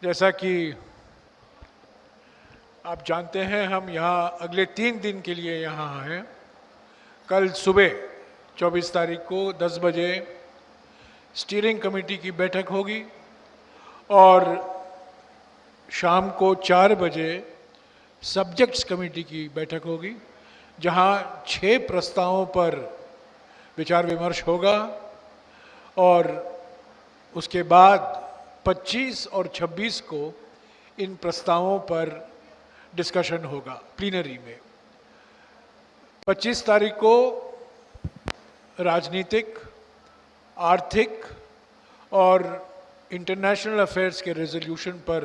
जैसा कि आप जानते हैं, हम यहाँ अगले 3 दिन के लिए यहाँ हैं। कल सुबह 24 तारीख को 10 बजे स्टीयरिंग कमेटी की बैठक होगी और शाम को 4 बजे सब्जेक्ट्स कमेटी की बैठक होगी, जहाँ 6 प्रस्तावों पर विचार विमर्श होगा और उसके बाद 25 और 26 को इन प्रस्तावों पर डिस्कशन होगा प्लीनरी में। 25 तारीख को राजनीतिक, आर्थिक और इंटरनेशनल अफेयर्स के रेजोल्यूशन पर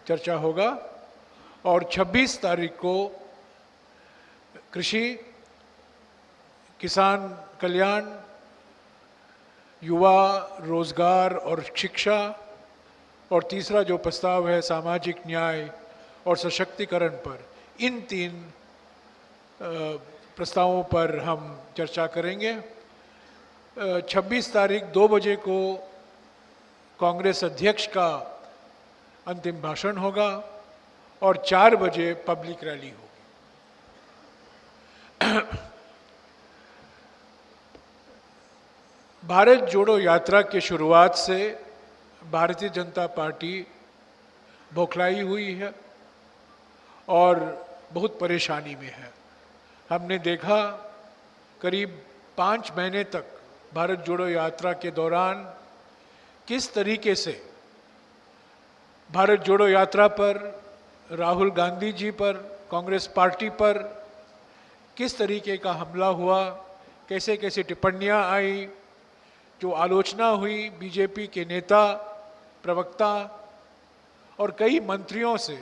चर्चा होगा और 26 तारीख को कृषि, किसान कल्याण, युवा, रोजगार और शिक्षा, और तीसरा जो प्रस्ताव है सामाजिक न्याय और सशक्तिकरण पर, इन 3 प्रस्तावों पर हम चर्चा करेंगे। 26 तारीख 2 बजे को कांग्रेस अध्यक्ष का अंतिम भाषण होगा और 4 बजे पब्लिक रैली होगी। भारत जोड़ो यात्रा की शुरुआत से भारतीय जनता पार्टी बौखलाई हुई है और बहुत परेशानी में है। हमने देखा करीब 5 महीने तक भारत जोड़ो यात्रा के दौरान किस तरीके से भारत जोड़ो यात्रा पर, राहुल गांधी जी पर, कांग्रेस पार्टी पर किस तरीके का हमला हुआ, कैसे कैसे टिप्पणियां आई, जो आलोचना हुई बीजेपी के नेता, प्रवक्ता और कई मंत्रियों से,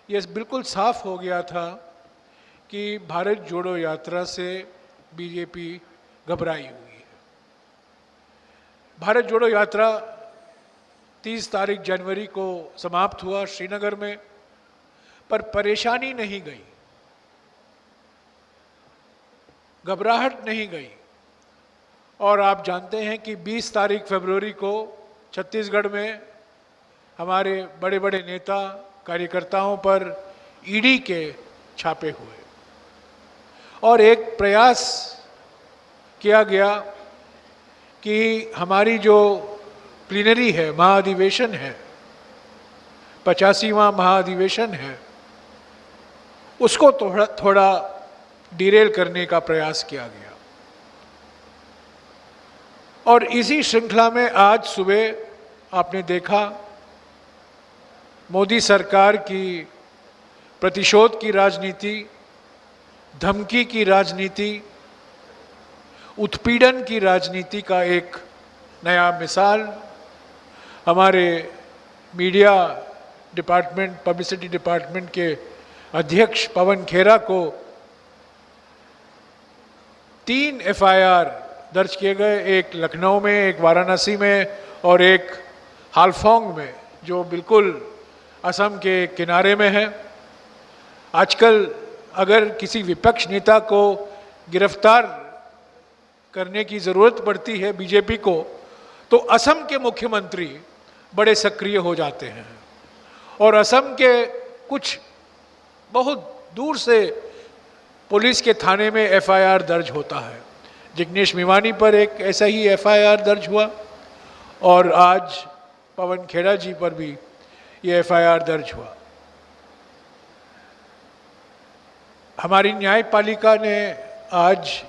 ये बिल्कुल साफ हो गया था कि भारत जोड़ो यात्रा से बीजेपी घबराई हुई है। भारत जोड़ो यात्रा 30 तारीख जनवरी को समाप्त हुआ श्रीनगर में, पर परेशानी नहीं गई, घबराहट नहीं गई। और आप जानते हैं कि 20 तारीख फरवरी को छत्तीसगढ़ में हमारे बड़े बड़े नेता, कार्यकर्ताओं पर ईडी के छापे हुए और एक प्रयास किया गया कि हमारी जो प्लीनरी है, महाधिवेशन है, 85वां महाधिवेशन है, उसको थोड़ा डिरेल करने का प्रयास किया गया। और इसी श्रृंखला में आज सुबह आपने देखा मोदी सरकार की प्रतिशोध की राजनीति, धमकी की राजनीति, उत्पीड़न की राजनीति का एक नया मिसाल हमारे मीडिया डिपार्टमेंट, पब्लिसिटी डिपार्टमेंट के अध्यक्ष पवन खेरा को 3 एफआईआर दर्ज किए गए, एक लखनऊ में, एक वाराणसी में और एक हालफोंग में, जो बिल्कुल असम के किनारे में है। आजकल अगर किसी विपक्ष नेता को गिरफ्तार करने की ज़रूरत पड़ती है बीजेपी को, तो असम के मुख्यमंत्री बड़े सक्रिय हो जाते हैं और असम के कुछ बहुत दूर से पुलिस के थाने में एफआईआर दर्ज होता है। जिग्नेश मेवानी पर एक ऐसा ही एफआईआर दर्ज हुआ और आज पवन खेड़ा जी पर भी ये एफआईआर दर्ज हुआ। हमारी न्यायपालिका ने आज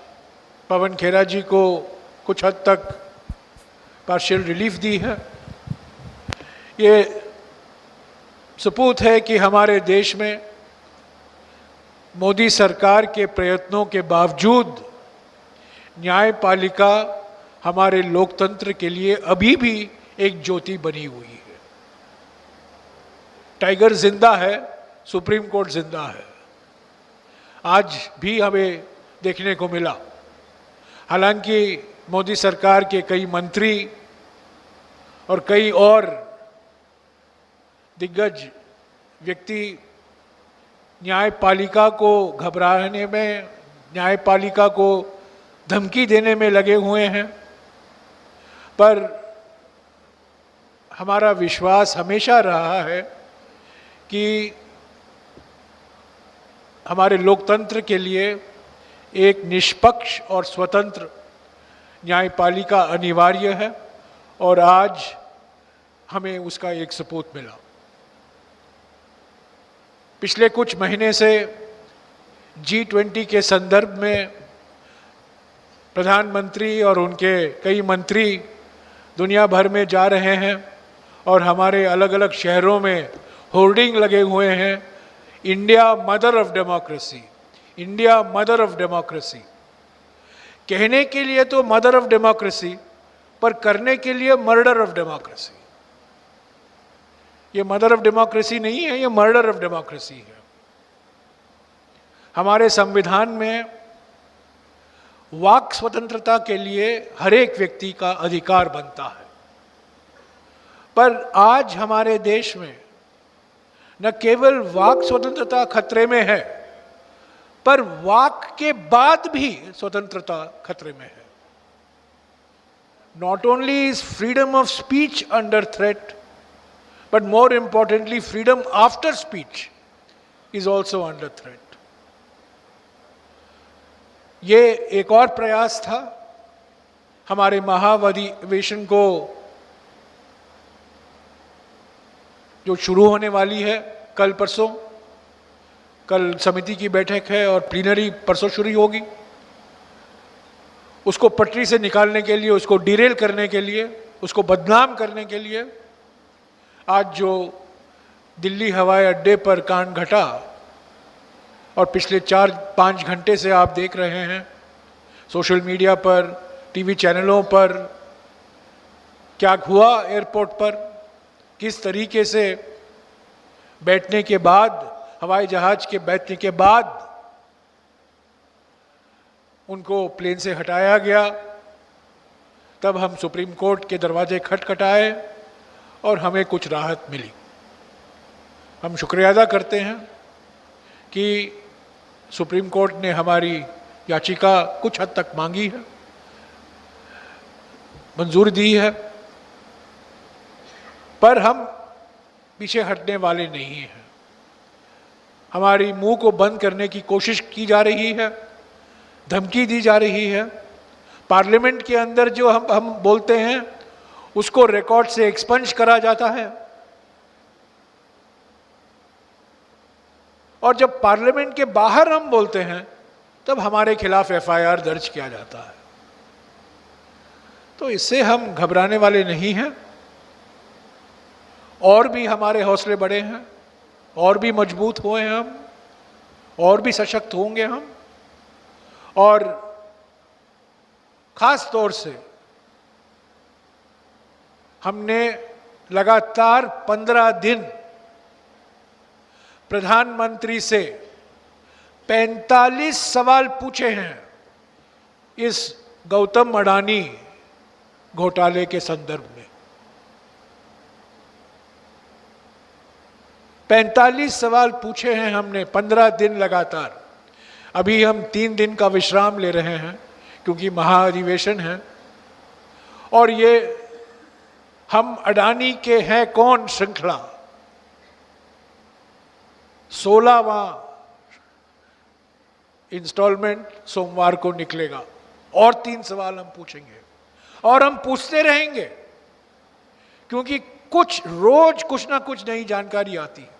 पवन खेड़ा जी को कुछ हद तक पार्शियल रिलीफ दी है। ये सबूत है कि हमारे देश में मोदी सरकार के प्रयत्नों के बावजूद न्यायपालिका हमारे लोकतंत्र के लिए अभी भी एक ज्योति बनी हुई है। टाइगर जिंदा है, सुप्रीम कोर्ट जिंदा है, आज भी हमें देखने को मिला। हालांकि मोदी सरकार के कई मंत्री और कई और दिग्गज व्यक्ति न्यायपालिका को घबराने में, न्यायपालिका को धमकी देने में लगे हुए हैं, पर हमारा विश्वास हमेशा रहा है कि हमारे लोकतंत्र के लिए एक निष्पक्ष और स्वतंत्र न्यायपालिका अनिवार्य है, और आज हमें उसका एक सबूत मिला। पिछले कुछ महीने से G20 के संदर्भ में प्रधानमंत्री और उनके कई मंत्री दुनिया भर में जा रहे हैं और हमारे अलग अलग शहरों में होर्डिंग लगे हुए हैं, India mother of democracy, India mother of democracy. कहने के लिए तो मदर ऑफ डेमोक्रेसी, पर करने के लिए मर्डर ऑफ डेमोक्रेसी। ये मदर ऑफ डेमोक्रेसी नहीं है, ये मर्डर ऑफ डेमोक्रेसी है। हमारे संविधान में वाक स्वतंत्रता के लिए हर एक व्यक्ति का अधिकार बनता है, पर आज हमारे देश में न केवल वाक स्वतंत्रता खतरे में है, पर वाक के बाद भी स्वतंत्रता खतरे में है। Not only is freedom of speech under threat, but more importantly, freedom after speech is also under threat. ये एक और प्रयास था हमारे महाअधिवेशन को जो शुरू होने वाली है कल परसों। कल समिति की बैठक है और प्लीनरी परसों शुरू होगी। उसको पटरी से निकालने के लिए, उसको डिरेल करने के लिए, उसको बदनाम करने के लिए आज जो दिल्ली हवाई अड्डे पर कांड घटा और पिछले 4-5 घंटे से आप देख रहे हैं सोशल मीडिया पर, टीवी चैनलों पर, क्या हुआ एयरपोर्ट पर, किस तरीके से बैठने के बाद, हवाई जहाज के बैठने के बाद उनको प्लेन से हटाया गया। तब हम सुप्रीम कोर्ट के दरवाजे खटखटाए और हमें कुछ राहत मिली। हम शुक्रिया अदा करते हैं कि सुप्रीम कोर्ट ने हमारी याचिका कुछ हद तक मांगी है, मंजूर दी है, पर हम पीछे हटने वाले नहीं हैं। हमारी मुंह को बंद करने की कोशिश की जा रही है, धमकी दी जा रही है। पार्लियामेंट के अंदर जो हम बोलते हैं उसको रिकॉर्ड से एक्सपंज करा जाता है, और जब पार्लियामेंट के बाहर हम बोलते हैं तब हमारे खिलाफ एफआईआर दर्ज किया जाता है। तो इससे हम घबराने वाले नहीं हैं, और भी हमारे हौसले बड़े हैं, और भी मजबूत हुए हैं हम, और भी सशक्त होंगे हम। और खास तौर से हमने लगातार 15 दिन प्रधानमंत्री से 45 सवाल पूछे हैं इस गौतम अडानी घोटाले के संदर्भ में। 45 सवाल पूछे हैं हमने 15 दिन लगातार। अभी हम 3 दिन का विश्राम ले रहे हैं क्योंकि महाअधिवेशन है, और ये हम अडानी के हैं कौन श्रृंखला 16वां इंस्टॉलमेंट सोमवार को निकलेगा, और 3 सवाल हम पूछेंगे और हम पूछते रहेंगे, क्योंकि रोज कुछ ना कुछ नई जानकारी आती है।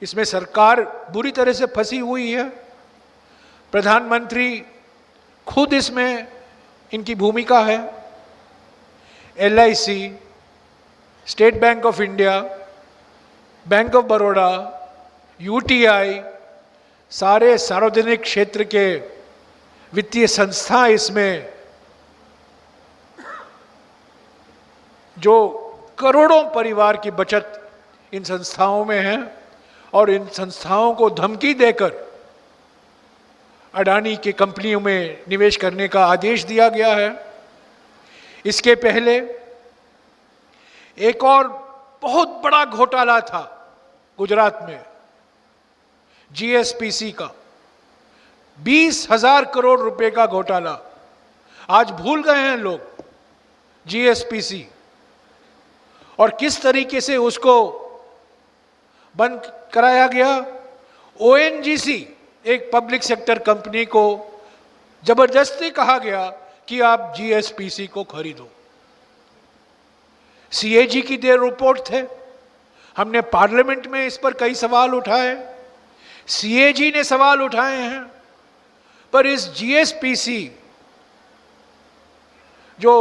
इसमें सरकार बुरी तरह से फंसी हुई है, प्रधानमंत्री खुद इसमें इनकी भूमिका है, LIC, state bank of India, bank of Baroda, UTI, सारे सार्वजनिक क्षेत्र के वित्तीय संस्था इसमें, जो करोड़ों परिवार की बचत इन संस्थाओं में है, और इन संस्थाओं को धमकी देकर अडानी की कंपनियों में निवेश करने का आदेश दिया गया है। इसके पहले एक और बहुत बड़ा घोटाला था गुजरात में, GSPC का 20,000 करोड़ रुपए का घोटाला। आज भूल गए हैं लोग, जीएसपीसी, और किस तरीके से उसको बंद कराया गया। ओएनजीसी, एक पब्लिक सेक्टर कंपनी को जबरदस्ती कहा गया कि आप जीएसपीसी को खरीदो। सीएजी की देर रिपोर्ट थे, हमने पार्लियामेंट में इस पर कई सवाल उठाए, सीएजी ने सवाल उठाए हैं, पर इस जीएसपीसी जो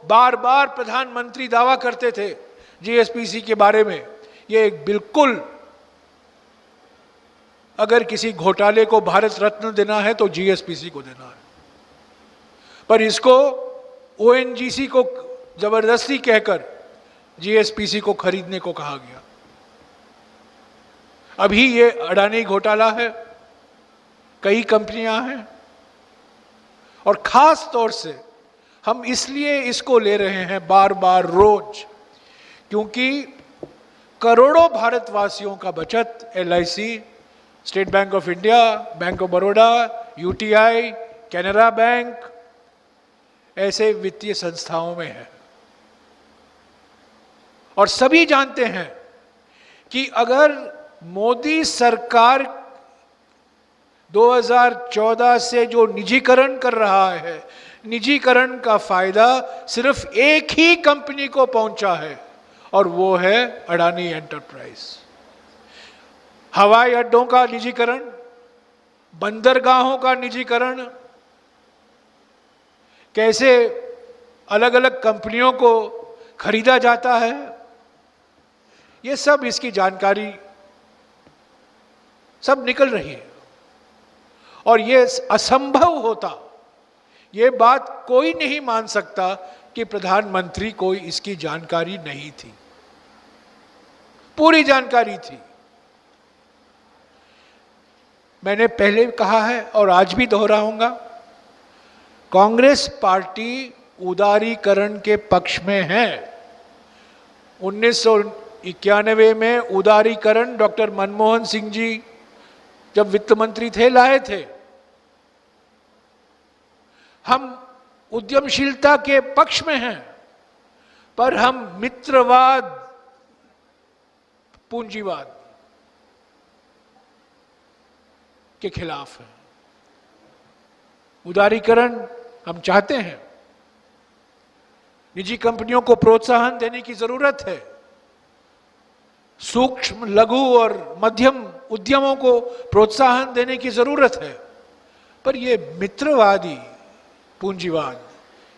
बार बार प्रधानमंत्री दावा करते थे जीएसपीसी के बारे में, ये एक बिल्कुल, अगर किसी घोटाले को भारत रत्न देना है तो जीएसपीसी को देना है, पर इसको ओएनजीसी को जबरदस्ती कहकर जीएसपीसी को खरीदने को कहा गया। अभी ये अडानी घोटाला है, कई कंपनियां हैं, और खास तौर से हम इसलिए इसको ले रहे हैं बार बार रोज, क्योंकि करोड़ों भारतवासियों का बचत LIC, state bank of India, bank of Baroda, UTI, Canara bank, ऐसे वित्तीय संस्थाओं में है। और सभी जानते हैं कि अगर मोदी सरकार 2014 से जो निजीकरण कर रहा है, निजीकरण का फायदा सिर्फ एक ही कंपनी को पहुंचा है, और वो है अडानी एंटरप्राइज। हवाई अड्डों का निजीकरण, बंदरगाहों का निजीकरण, कैसे अलग अलग कंपनियों को खरीदा जाता है, ये सब इसकी जानकारी सब निकल रही है। और ये असंभव होता, ये बात कोई नहीं मान सकता कि प्रधानमंत्री को इसकी जानकारी नहीं थी, पूरी जानकारी थी। मैंने पहले कहा है और आज भी दोहराऊंगा, कांग्रेस पार्टी उदारीकरण के पक्ष में है। 1991 में उदारीकरण डॉक्टर मनमोहन सिंह जी जब वित्त मंत्री थे, लाए थे। हम उद्यमशीलता के पक्ष में हैं, पर हम मित्रवाद, पूंजीवाद के खिलाफ हैं। उदारीकरण हम चाहते हैं, निजी कंपनियों को प्रोत्साहन देने की जरूरत है, सूक्ष्म, लघु और मध्यम उद्यमों को प्रोत्साहन देने की जरूरत है, पर यह मित्रवादी पूंजीवाद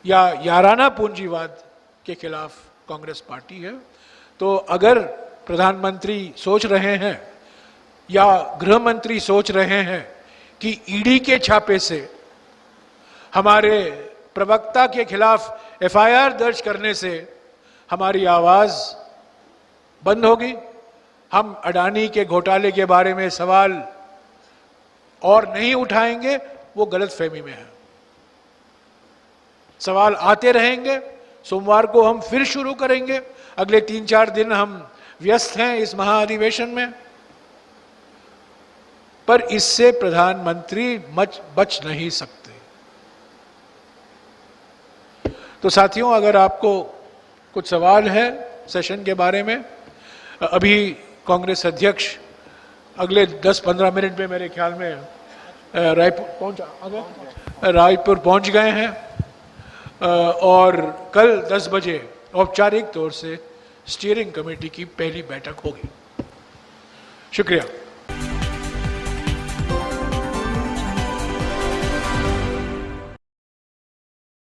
या याराना पूंजीवाद के खिलाफ कांग्रेस पार्टी है। तो अगर प्रधानमंत्री सोच रहे हैं या गृह मंत्री सोच रहे हैं कि ईडी के छापे से हमारे प्रवक्ता के खिलाफ एफआईआर दर्ज करने से हमारी आवाज बंद होगी, हम अडानी के घोटाले के बारे में सवाल और नहीं उठाएंगे, वो गलतफहमी में है। सवाल आते रहेंगे। सोमवार को हम फिर शुरू करेंगे। अगले 3-4 दिन हम व्यस्त हैं इस महाअधिवेशन में, पर इससे प्रधानमंत्री बच नहीं सकते। तो साथियों, अगर आपको कुछ सवाल है सेशन के बारे में, अभी कांग्रेस अध्यक्ष अगले 10-15 मिनट में मेरे ख्याल में रायपुर पहुंच गए हैं, और कल 10 बजे औपचारिक तौर से स्टीयरिंग कमेटी की पहली बैठक होगी। शुक्रिया।